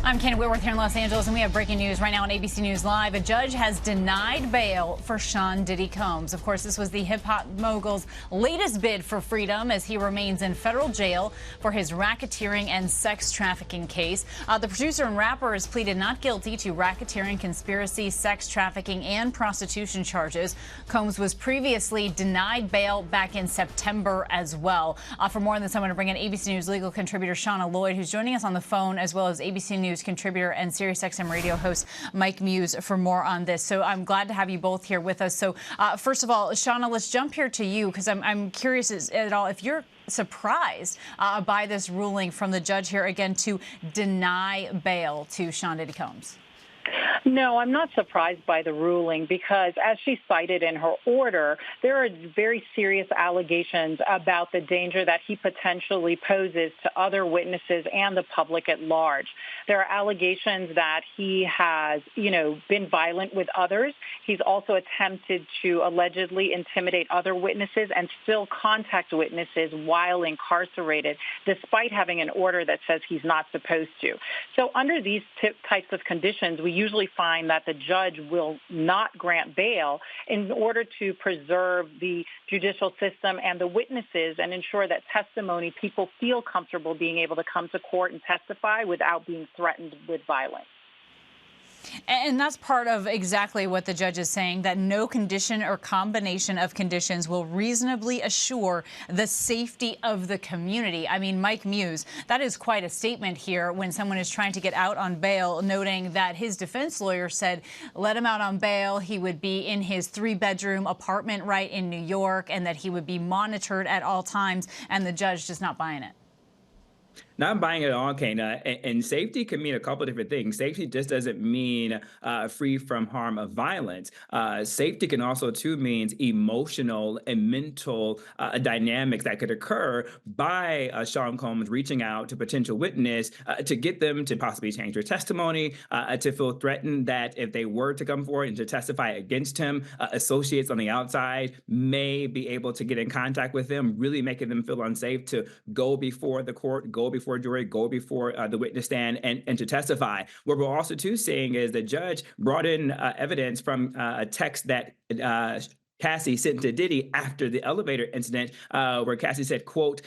I'm Kate Whitworth here in Los Angeles, and we have breaking news right now on ABC News Live. A judge has denied bail for Sean Diddy Combs. Of course, this was the hip-hop mogul's latest bid for freedom as he remains in federal jail for his racketeering and sex trafficking case. The producer and rapper has pleaded not guilty to racketeering, conspiracy, sex trafficking, and prostitution charges. Combs was previously denied bail back in September as well. For more on this, I'm going to bring in ABC News legal contributor Shauna Lloyd, who's joining us on the phone, as well as ABC News contributor and SiriusXM radio host Mike Muse for more on this. So I'm glad to have you both here with us. So first of all, Shauna, let's jump here to you, because I'm curious at all if you're surprised by this ruling from the judge here again to deny bail to Sean Diddy Combs. No, I'm not surprised by the ruling because, as she cited in her order, there are very serious allegations about the danger that he potentially poses to other witnesses and the public at large. There are allegations that he has, been violent with others. He's also attempted to allegedly intimidate other witnesses and still contact witnesses while incarcerated, despite having an order that says he's not supposed to. So under these types of conditions, we usually find that the judge will not grant bail in order to preserve the judicial system and the witnesses and ensure that testimony, people feel comfortable being able to come to court and testify without being threatened with violence. And that's part of exactly what the judge is saying, that no condition or combination of conditions will reasonably assure the safety of the community. I mean, Mike Muse, that is quite a statement here when someone is trying to get out on bail, noting that his defense lawyer said let him out on bail. He would be in his 3-bedroom apartment right in New York and that he would be monitored at all times. And the judge just not buying it. Not buying it at all, Kana. And safety can mean a couple of different things. Safety just doesn't mean free from harm of violence. Safety can also, too, means emotional and mental dynamics that could occur by Sean Combs reaching out to potential witness to get them to possibly change their testimony, to feel threatened that if they were to come forward and to testify against him, associates on the outside may be able to get in contact with them, really making them feel unsafe to go before the court, go before jury, go before the witness stand and to testify. What we're also too seeing is the judge brought in evidence from a text that Cassie sent to Diddy after the elevator incident, where Cassie said, quote,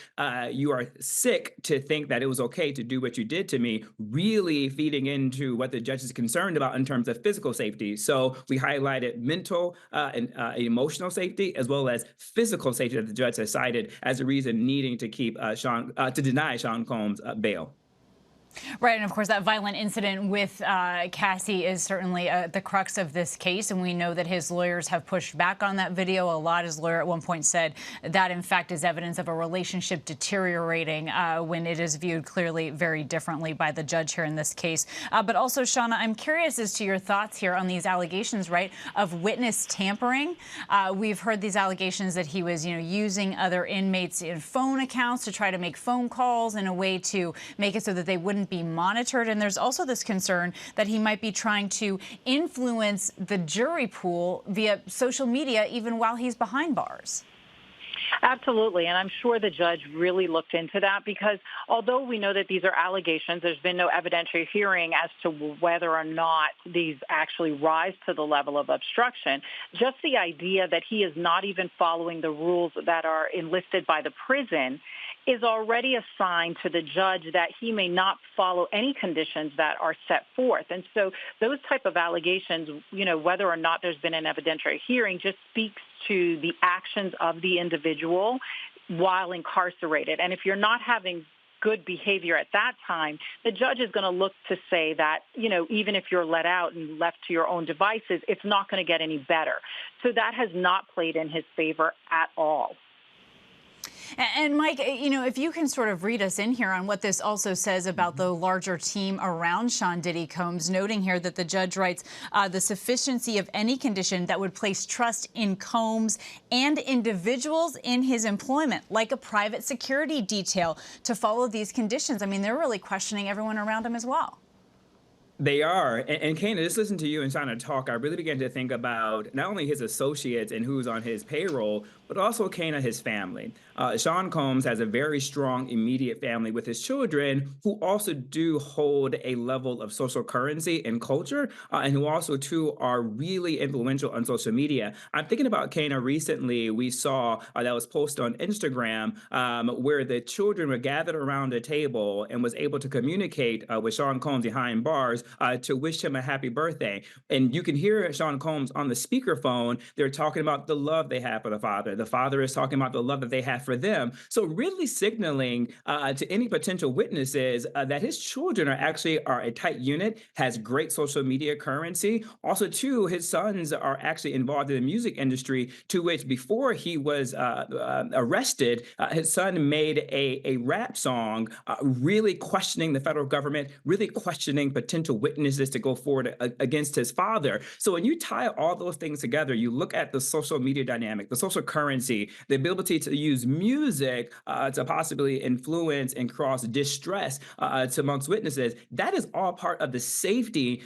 "You are sick to think that it was okay to do what you did to me," really feeding into what the judge is concerned about in terms of physical safety. So we highlighted mental and emotional safety as well as physical safety that the judge has cited as a reason needing to keep to deny Sean Combs bail. Right, and of course that violent incident with Cassie is certainly the crux of this case, and we know that his lawyers have pushed back on that video a lot. His lawyer at one point said that in fact is evidence of a relationship deteriorating when it is viewed clearly very differently by the judge here in this case. But also, Shauna, I'm curious as to your thoughts here on these allegations, right, of witness tampering. We've heard these allegations that he was, using other inmates' phone accounts to try to make phone calls in a way to make it so that they wouldn't be monitored. And there's also this concern that he might be trying to influence the jury pool via social media even while he's behind bars. Absolutely. And I'm sure the judge really looked into that because although we know that these are allegations, there's been no evidentiary hearing as to whether or not these actually rise to the level of obstruction. Just the idea that he is not even following the rules that are enlisted by the prison is already a sign to the judge that he may not follow any conditions that are set forth. And so those type of allegations, whether or not there's been an evidentiary hearing, just speaks to the actions of the individual while incarcerated. And if you're not having good behavior at that time, the judge is going to look to say that, even if you're let out and left to your own devices, it's not going to get any better. So that has not played in his favor at all. And Mike, if you can sort of read us in here on what this also says about the larger team around Sean Diddy Combs, noting here that the judge writes the sufficiency of any condition that would place trust in Combs and individuals in his employment, like a private security detail, to follow these conditions. I mean, they're really questioning everyone around him as well. They are. And Kana, just listen to you and Shauna talk, I really began to think about not only his associates and who's on his payroll, but also Kana, his family. Sean Combs has a very strong immediate family with his children who also do hold a level of social currency and culture, and who also too are really influential on social media. I'm thinking about Kana recently. We saw that was posted on Instagram where the children were gathered around a table and was able to communicate with Sean Combs behind bars to wish him a happy birthday. And you can hear Sean Combs on the speakerphone. They're talking about the love they have for the father. The father is talking about the love that they have for them. So really signaling to any potential witnesses that his children are a tight unit, has great social media currency. Also, too, his sons are actually involved in the music industry, to which before he was arrested, his son made a rap song really questioning the federal government, really questioning potential witnesses to go forward against his father. So when you tie all those things together, you look at the social media dynamic, the social currency, the ability to use music to possibly influence and cross distress to amongst witnesses. That is all part of the safety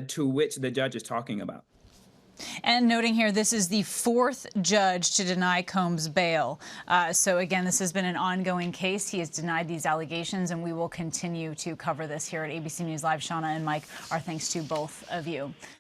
to which the judge is talking about. And noting here, this is the fourth judge to deny Combs bail. So again, this has been an ongoing case. He has denied these allegations, and we will continue to cover this here at ABC News Live. Shauna and Mike, our thanks to both of you.